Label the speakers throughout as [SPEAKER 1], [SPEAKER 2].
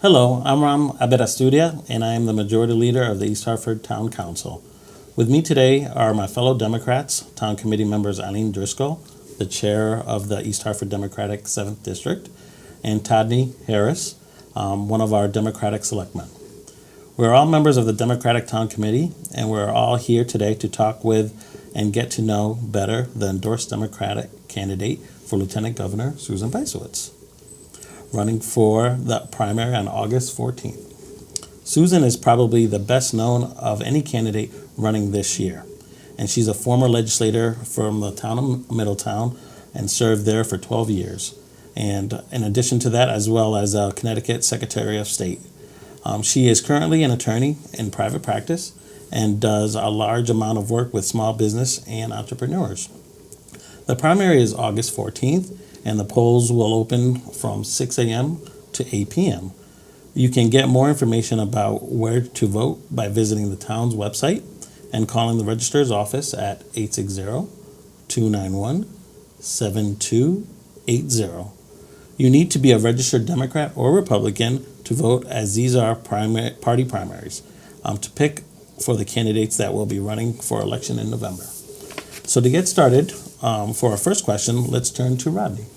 [SPEAKER 1] Hello, I'm Ram Aberasturia, and I am the Majority Leader of the East Hartford Town Council. With me today are my fellow Democrats, Town Committee members Eileen Driscoll, the Chair of the East Hartford Democratic 7th District, and Todney Harris, one of our Democratic selectmen. We're all members of the Democratic Town Committee, and we're all here today to talk with and get to know better the endorsed Democratic candidate for Lieutenant Governor Susan Bysiewicz, running for the primary on August 14th. Susan is probably the best known of any candidate running this year, and she's a former legislator from the town of Middletown and served there for 12 years. And in addition to that, as well as a Connecticut Secretary of State. She is currently an attorney in private practice and does a large amount of work with small business and entrepreneurs. The primary is August 14th, and the polls will open from 6 a.m. to 8 p.m. You can get more information about where to vote by visiting the town's website and calling the registrar's office at 860-291-7280. You need to be a registered Democrat or Republican to vote, as these are party primaries, to pick for the candidates that will be running for election in November. So to get started, for our first question, let's turn to Rodney.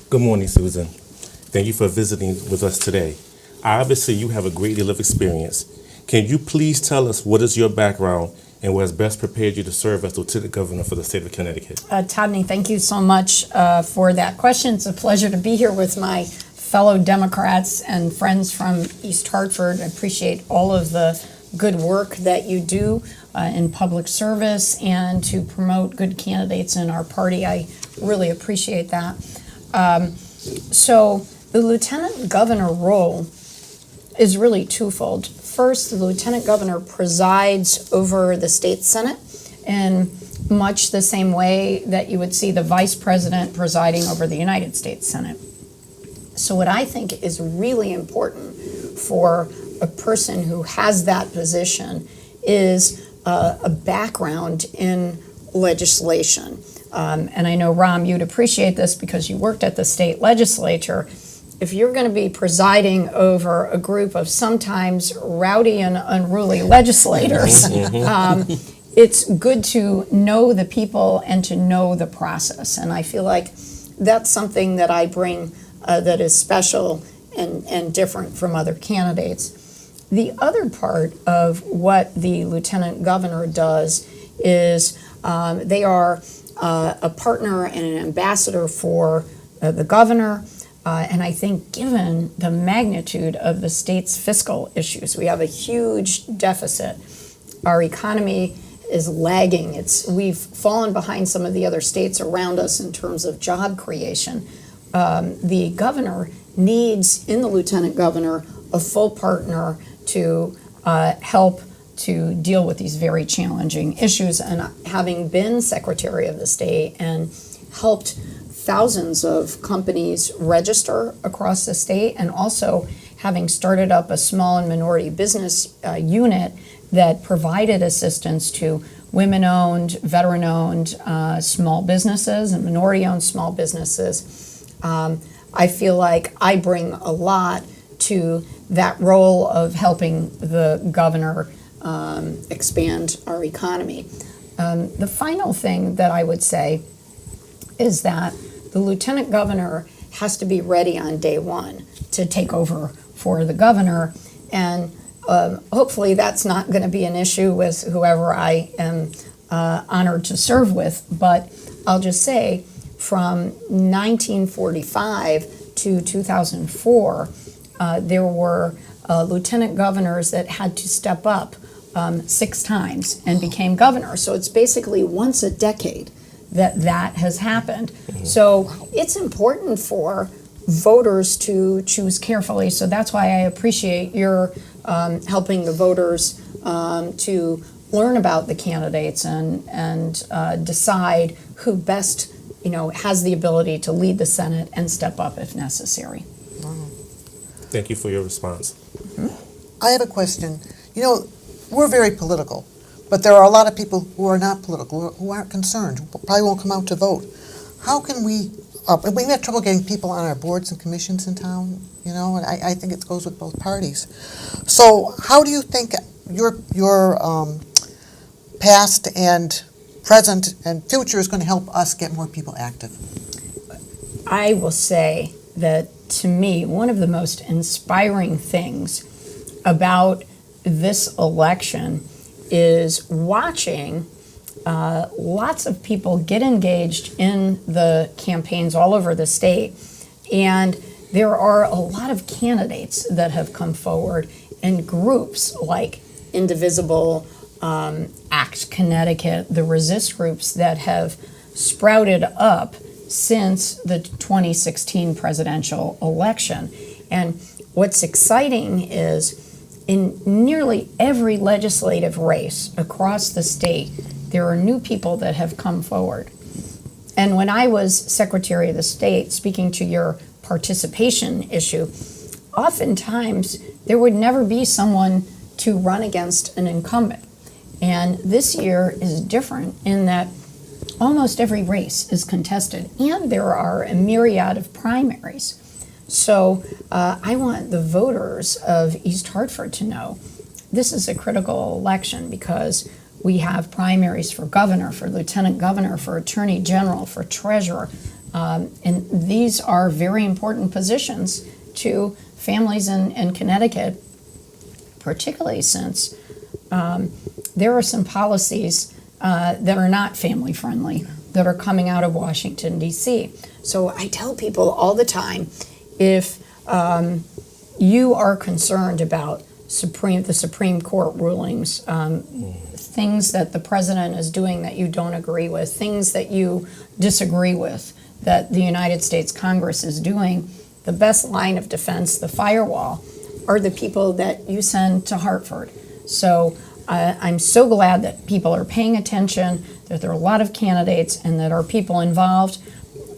[SPEAKER 2] Good morning, Susan. Thank you for visiting with us today. Obviously, you have a great deal of experience. Can you please tell us what is your background and what has best prepared you to serve as Lieutenant Governor for the state of Connecticut?
[SPEAKER 3] Todney, thank you so much for that question. It's a pleasure to be here with my fellow Democrats and friends from East Hartford. I appreciate all of the good work that you do in public service and to promote good candidates in our party. I really appreciate that. So the Lieutenant Governor role is really twofold. First, the Lieutenant Governor presides over the state Senate in much the same way that you would see the Vice President presiding over the United States Senate. So what I think is really important for a person who has that position is a background in legislation. And I know, Ram, you'd appreciate this because you worked at the state legislature. If you're going to be presiding over a group of sometimes rowdy and unruly legislators, it's good to know the people and to know the process. And I feel like that's something that I bring that is special and different from other candidates. The other part of what the Lieutenant Governor does is they are a partner and an ambassador for the governor. And I think given the magnitude of the state's fiscal issues, we have a huge deficit. Our economy is lagging. We've fallen behind some of the other states around us in terms of job creation. The governor needs, in the lieutenant governor, a full partner to help to deal with these very challenging issues. And having been Secretary of the State and helped thousands of companies register across the state, and also having started up a small and minority business unit that provided assistance to women-owned, veteran-owned small businesses and minority-owned small businesses, I feel like I bring a lot to that role of helping the governor expand our economy. The final thing that I would say is that the lieutenant governor has to be ready on day one to take over for the governor, and hopefully that's not going to be an issue with whoever I am honored to serve with. But I'll just say, from 1945 to 2004, there were lieutenant governors that had to step up 6 times and became governor. So it's basically once a decade that has happened. So it's important for voters to choose carefully. So that's why I appreciate your helping the voters to learn about the candidates and decide who best, has the ability to lead the Senate and step up if necessary.
[SPEAKER 2] Thank you for your response.
[SPEAKER 4] I have a question. We're very political, but there are a lot of people who are not political, who aren't concerned, who probably won't come out to vote. How can we and we have trouble getting people on our boards and commissions in town, and I think it goes with both parties. So how do you think your past and present and future is going to help us get more people active?
[SPEAKER 3] I will say that, to me, one of the most inspiring things about this election is watching lots of people get engaged in the campaigns all over the state. And there are a lot of candidates that have come forward in groups like Indivisible, Act Connecticut, the resist groups that have sprouted up since the 2016 presidential election. And what's exciting is in nearly every legislative race across the state, there are new people that have come forward. And when I was Secretary of the State, speaking to your participation issue, oftentimes there would never be someone to run against an incumbent. And this year is different in that almost every race is contested, and there are a myriad of primaries. So I want the voters of East Hartford to know this is a critical election because we have primaries for governor, for lieutenant governor, for attorney general, for treasurer. And these are very important positions to families in Connecticut, particularly since there are some policies that are not family friendly that are coming out of Washington, D.C. So I tell people all the time, if you are concerned about the Supreme Court rulings, things that the president is doing that you don't agree with, things that you disagree with that the United States Congress is doing, the best line of defense, the firewall, are the people that you send to Hartford. So I'm so glad that people are paying attention, that there are a lot of candidates, and that are people involved.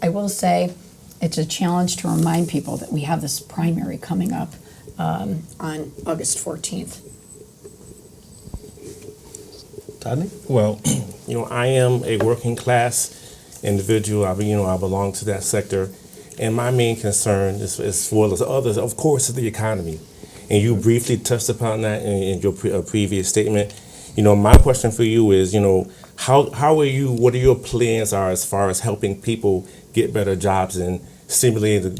[SPEAKER 3] I will say it's a challenge to remind people that we have this primary coming up on August 14th.
[SPEAKER 1] Todney?
[SPEAKER 2] Well, I am a working class individual. I belong to that sector, and my main concern is, as well as others, of course, is the economy. And you briefly touched upon that in your previous statement. My question for you is, how are you? What are your plans as far as helping people get better jobs and stimulating,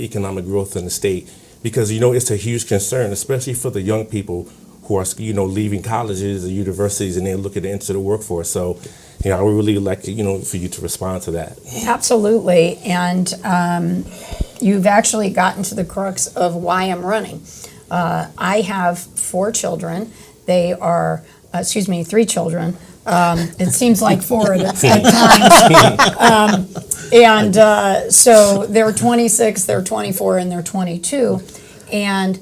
[SPEAKER 2] economic growth in the state? Because it's a huge concern, especially for the young people who are, leaving colleges or universities and they're looking to enter the workforce. So, I would really like to, for you to respond to that.
[SPEAKER 3] Absolutely, and you've actually gotten to the crux of why I'm running. I have 4 children. They are, 3 children. It seems like 4 at times. So they're 26, they're 24, and they're 22. And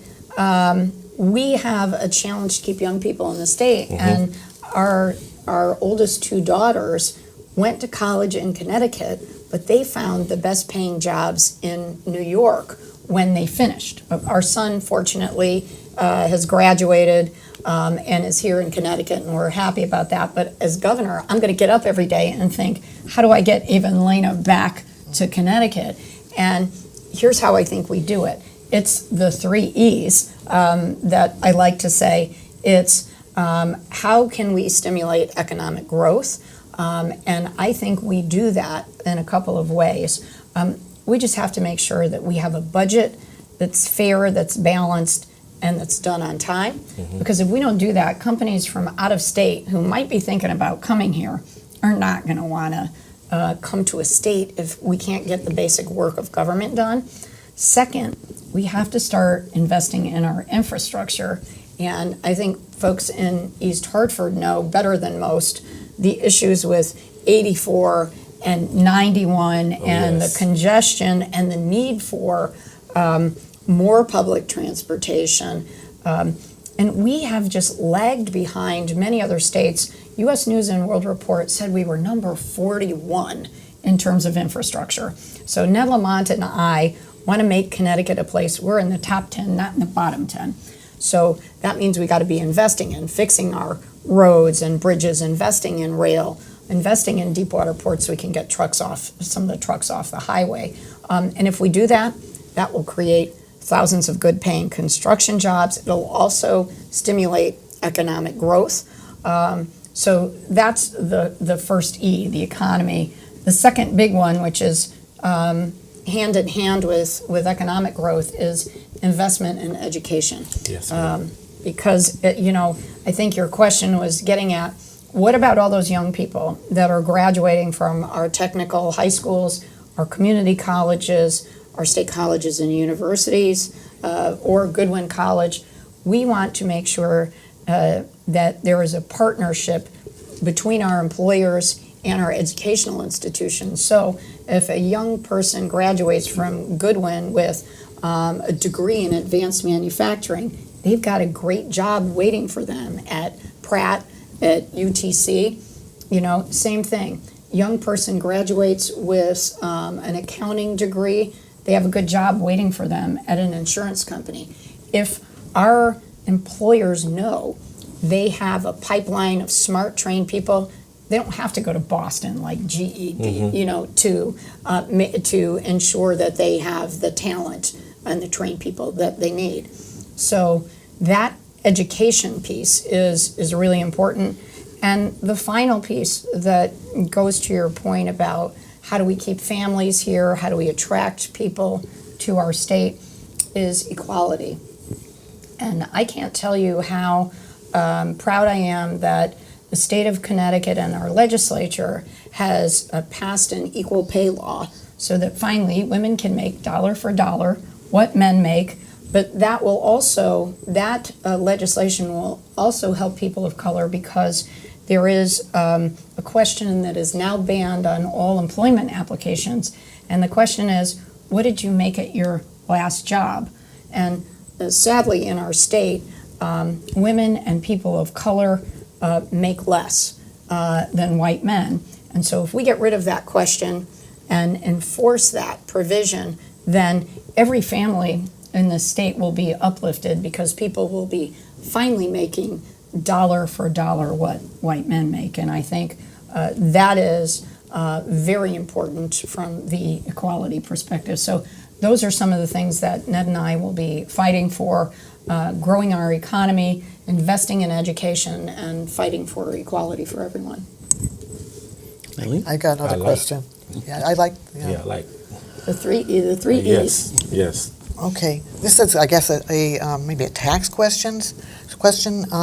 [SPEAKER 3] we have a challenge to keep young people in the state. Mm-hmm. And our oldest 2 daughters went to college in Connecticut, but they found the best paying jobs in New York when they finished. Our son, fortunately, has graduated and is here in Connecticut, and we're happy about that. But as governor, I'm going to get up every day and think, how do I get Ava and Lena back to Connecticut? And here's how I think we do it. It's the 3 E's that I like to say. It's how can we stimulate economic growth? And I think we do that in a couple of ways. We just have to make sure that we have a budget that's fair, that's balanced, and that's done on time. Mm-hmm. Because if we don't do that, companies from out of state who might be thinking about coming here are not going to want to come to a state if we can't get the basic work of government done. Second, we have to start investing in our infrastructure. And I think folks in East Hartford know better than most the issues with 84 and 91 and the congestion and the need for more public transportation. And we have just lagged behind many other states. U.S. News and World Report said we were number 41 in terms of infrastructure. So Ned Lamont and I want to make Connecticut a place we're in the top 10, not in the bottom 10. So that means we got to be investing in fixing our roads and bridges, investing in rail, investing in deep water ports so we can get some of the trucks off the highway. And if we do that, that will create thousands of good paying construction jobs. It'll also stimulate economic growth. So that's the first E, the economy. The second big one, which is hand in hand with economic growth, is investment in education.
[SPEAKER 2] Yes, ma'am.
[SPEAKER 3] Because, I think your question was getting at, what about all those young people that are graduating from our technical high schools, our community colleges, our state colleges and universities, or Goodwin College? We want to make sure that there is a partnership between our employers and our educational institutions. So if a young person graduates from Goodwin with a degree in advanced manufacturing, they've got a great job waiting for them at Pratt, at UTC. Same thing. Young person graduates with an accounting degree, they have a good job waiting for them at an insurance company. If our employers know they have a pipeline of smart, trained people, they don't have to go to Boston like GE, to ensure that they have the talent and the trained people that they need. So that education piece is really important. And the final piece that goes to your point about how do we keep families here, how do we attract people to our state, is equality. And I can't tell you how proud I am that the state of Connecticut and our legislature has passed an equal pay law so that finally women can make dollar for dollar what men make. But that legislation will also help people of color, because there is a question that is now banned on all employment applications. And the question is, what did you make at your last job? And sadly, in our state, women and people of color make less than white men. And so if we get rid of that question and enforce that provision, then every family in the state will be uplifted, because people will be finally making dollar for dollar what white men make. And I think that is very important from the equality perspective. So those are some of the things that Ned and I will be fighting for: growing our economy, investing in education, and fighting for equality for everyone.
[SPEAKER 1] Eileen?
[SPEAKER 4] I got another question. Yeah, I like.
[SPEAKER 2] Yeah, like.
[SPEAKER 3] The three E's.
[SPEAKER 2] Yes.
[SPEAKER 4] Okay, this is, I guess, maybe a tax question.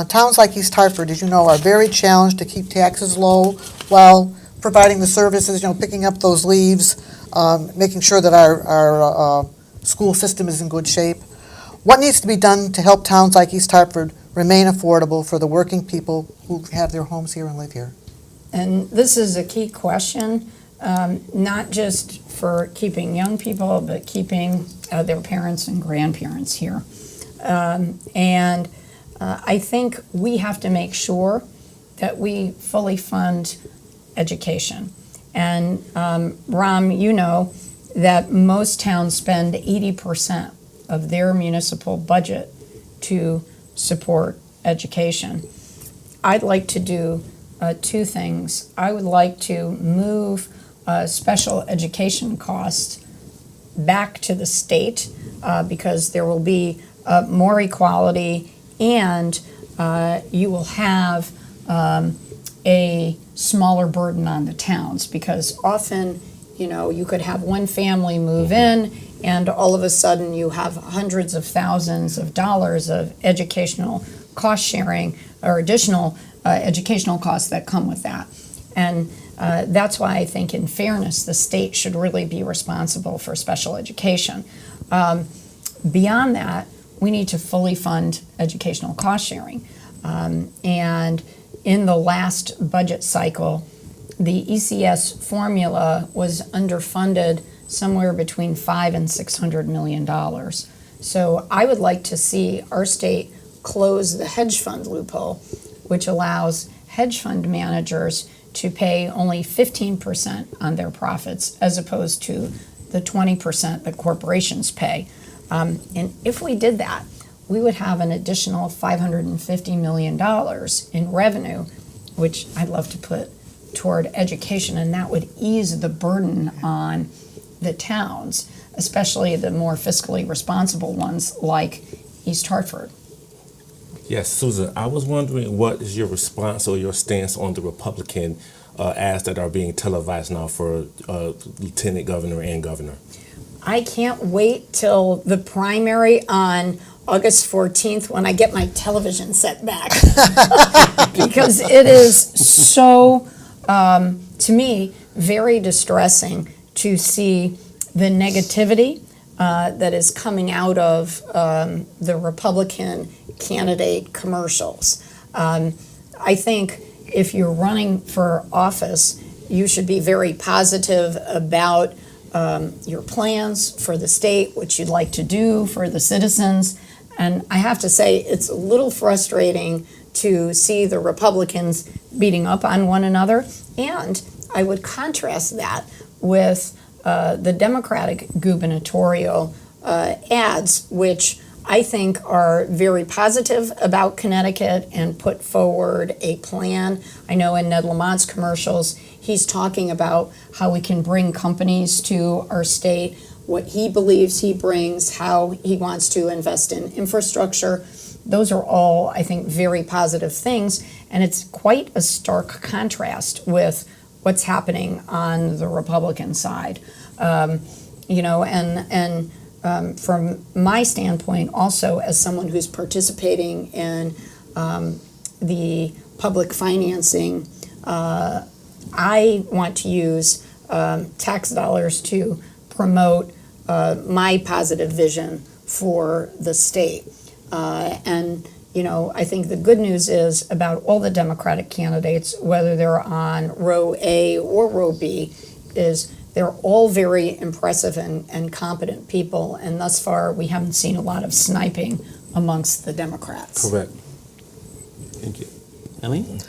[SPEAKER 4] Towns like East Hartford, as you know, are very challenged to keep taxes low while providing the services, picking up those leaves, making sure that our school system is in good shape. What needs to be done to help towns like East Hartford remain affordable for the working people who have their homes here and live here?
[SPEAKER 3] And this is a key question, not just for keeping young people, but keeping their parents and grandparents here. And I think we have to make sure that we fully fund education. And Ram, you know that most towns spend 80% of their municipal budget to support education. I'd like to do two things. I would like to move special education costs back to the state, because there will be more equality, and you will have a smaller burden on the towns, because often, you could have one family move in and all of a sudden you have hundreds of thousands of dollars of educational cost sharing or additional educational costs that come with that. And that's why I think, in fairness, the state should really be responsible for special education. Beyond that, we need to fully fund educational cost sharing. And in the last budget cycle, the ECS formula was underfunded somewhere between $500 and $600 million. So I would like to see our state close the hedge fund loophole, which allows hedge fund managers to pay only 15% on their profits, as opposed to the 20% that corporations pay. And if we did that, we would have an additional $550 million in revenue, which I'd love to put toward education, and that would ease the burden on the towns, especially the more fiscally responsible ones like East Hartford.
[SPEAKER 2] Yes, Susan, I was wondering what is your response or your stance on the Republican ads that are being televised now for lieutenant governor and governor?
[SPEAKER 3] I can't wait till the primary on August 14th when I get my television set back. Because it is so, to me, very distressing to see the negativity that is coming out of the Republican candidate commercials. I think if you're running for office, you should be very positive about your plans for the state, what you'd like to do for the citizens. And I have to say, it's a little frustrating to see the Republicans beating up on one another. And I would contrast that with the Democratic gubernatorial ads, which I think are very positive about Connecticut and put forward a plan. I know in Ned Lamont's commercials, he's talking about how we can bring companies to our state, what he believes he brings, how he wants to invest in infrastructure. Those are all, I think, very positive things. And it's quite a stark contrast with what's happening on the Republican side. From my standpoint, also as someone who's participating in the public financing, I want to use tax dollars to promote my positive vision for the state. I think the good news is about all the Democratic candidates, whether they're on row A or row B, is they're all very impressive and competent people, and thus far we haven't seen a lot of sniping amongst the Democrats.
[SPEAKER 2] Correct.
[SPEAKER 1] Thank you. Eileen?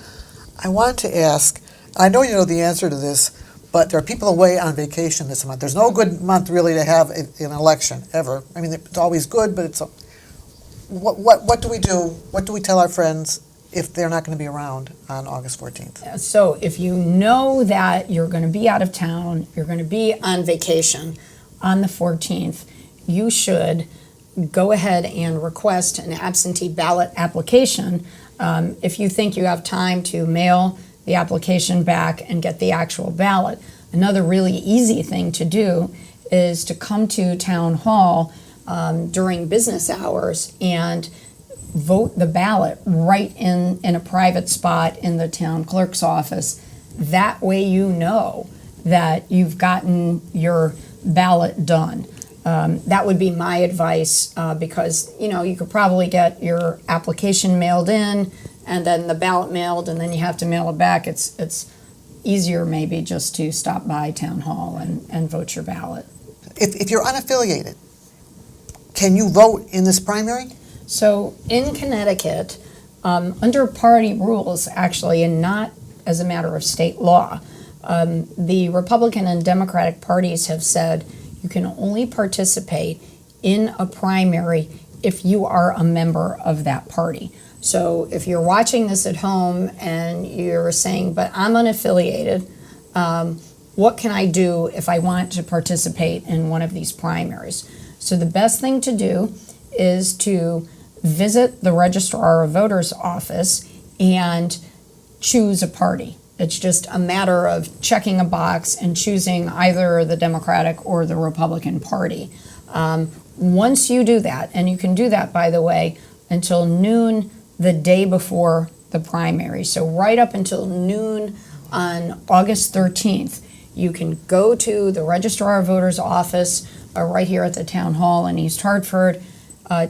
[SPEAKER 4] I want to ask, I know you know the answer to this, but there are people away on vacation this month. There's no good month really to have an election, ever. I mean, it's always good, but it's what do we do? What do we tell our friends if they're not going to be around on August 14th?
[SPEAKER 3] So if you know that you're going to be out of town, you're going to be on vacation on the 14th, you should go ahead and request an absentee ballot application. If you think you have time to mail the application back and get the actual ballot. Another really easy thing to do is to come to town hall during business hours and vote the ballot right in a private spot in the town clerk's office. That way you know that you've gotten your ballot done. That would be my advice because you could probably get your application mailed in and then the ballot mailed and then you have to mail it back. It's easier maybe just to stop by town hall and vote your ballot.
[SPEAKER 4] If you're unaffiliated, can you vote in this primary?
[SPEAKER 3] So in Connecticut, under party rules actually, and not as a matter of state law, the Republican and Democratic parties have said you can only participate in a primary if you are a member of that party. So if you're watching this at home and you're saying, but I'm unaffiliated, what can I do if I want to participate in one of these primaries? So the best thing to do is to visit the Registrar of Voters office and choose a party. It's just a matter of checking a box and choosing either the Democratic or the Republican Party. Once you do that, and you can do that, by the way, until noon the day before the primary. So right up until noon on August 13th, you can go to the Registrar of Voters office right here at the Town Hall in East Hartford,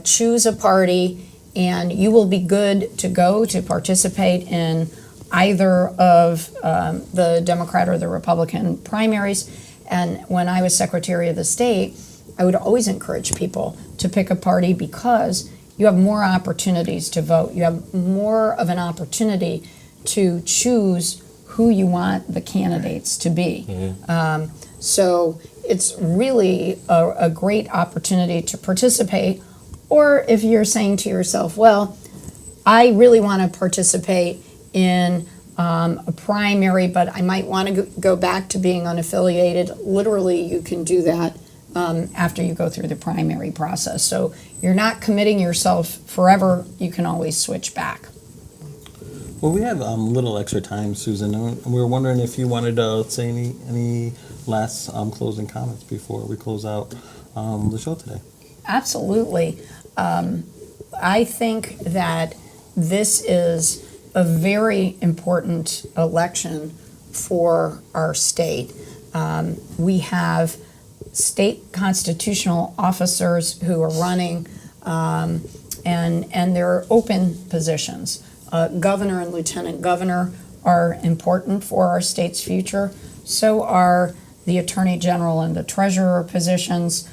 [SPEAKER 3] choose a party, and you will be good to go to participate in either of the Democrat or the Republican primaries. And when I was Secretary of the State, I would always encourage people to pick a party because you have more opportunities to vote. You have more of an opportunity to choose who you want the candidates to be. Mm-hmm. So it's really a great opportunity to participate. Or if you're saying to yourself, well, I really want to participate in a primary, but I might want to go back to being unaffiliated. Literally, you can do that after you go through the primary process. So you're not committing yourself forever. You can always switch back.
[SPEAKER 1] Well, we have a little extra time, Susan, and we were wondering if you wanted to say any last closing comments before we close out the show today.
[SPEAKER 3] Absolutely. I think that this is a very important election for our state. We have state constitutional officers who are running, and they're open positions. Governor and lieutenant governor are important for our state's future. So are the attorney general and the treasurer positions.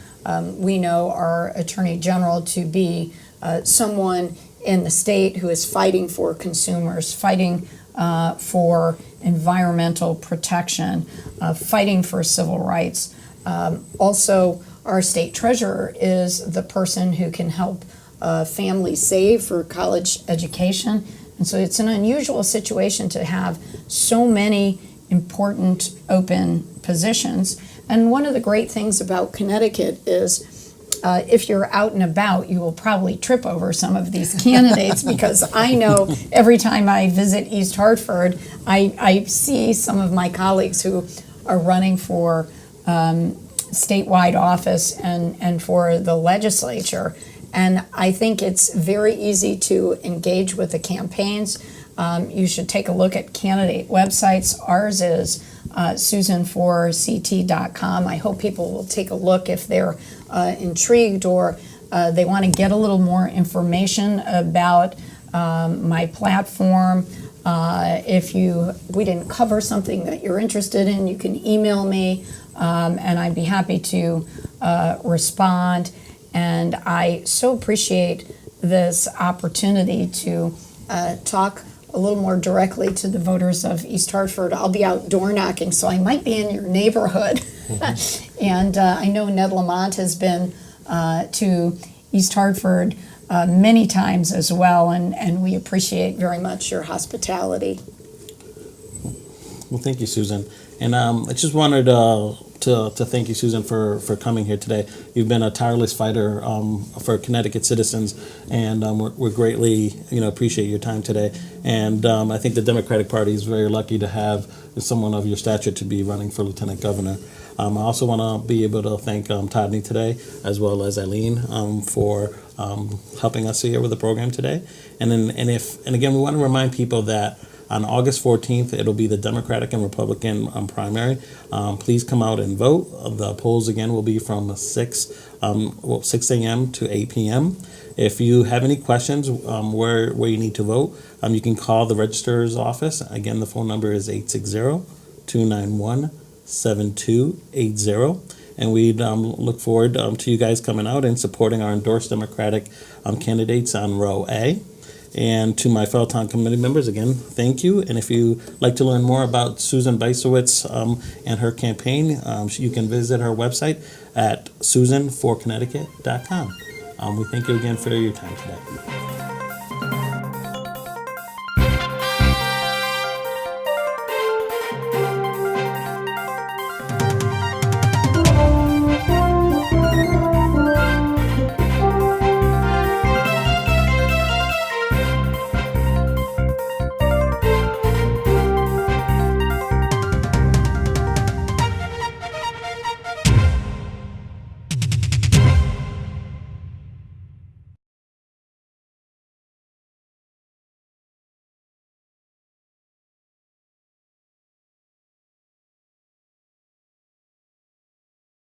[SPEAKER 3] We know our attorney general to be someone in the state who is fighting for consumers, fighting for environmental protection, fighting for civil rights. Also, our state treasurer is the person who can help families save for college education. And so it's an unusual situation to have so many important open positions. And one of the great things about Connecticut is if you're out and about, you will probably trip over some of these candidates because I know every time I visit East Hartford, I see some of my colleagues who are running for statewide office and for the legislature. And I think it's very easy to engage with the campaigns. You should take a look at candidate websites. Ours is susan4ct.com. I hope people will take a look if they're intrigued or they want to get a little more information about my platform. If we didn't cover something that you're interested in, you can email me, and I'd be happy to respond. And I so appreciate this opportunity to talk a little more directly to the voters of East Hartford. I'll be out door knocking, so I might be in your neighborhood. And I know Ned Lamont has been to East Hartford many times as well, and we appreciate very much your hospitality.
[SPEAKER 1] Well, thank you, Susan. And I just wanted to thank you, Susan, for coming here today. You've been a tireless fighter for Connecticut citizens, and we're greatly appreciate your time today. And I think the Democratic Party is very lucky to have someone of your stature to be running for lieutenant governor. I also want to be able to thank Todney today, as well as Eileen for helping us here with the program today. And again, we want to remind people that on August 14th, it'll be the Democratic and Republican primary. Please come out and vote. The polls, again, will be from 6 a.m. to 8 p.m. If you have any questions where you need to vote, you can call the registrar's office. Again, the phone number is 860-291-7280. And we'd look forward to you guys coming out and supporting our endorsed Democratic candidates on row A. And to my fellow town committee members, again, thank you. And if you'd like to learn more about Susan Bysiewicz and her campaign, you can visit her website at susan4connecticut.com. We thank you again for your time today.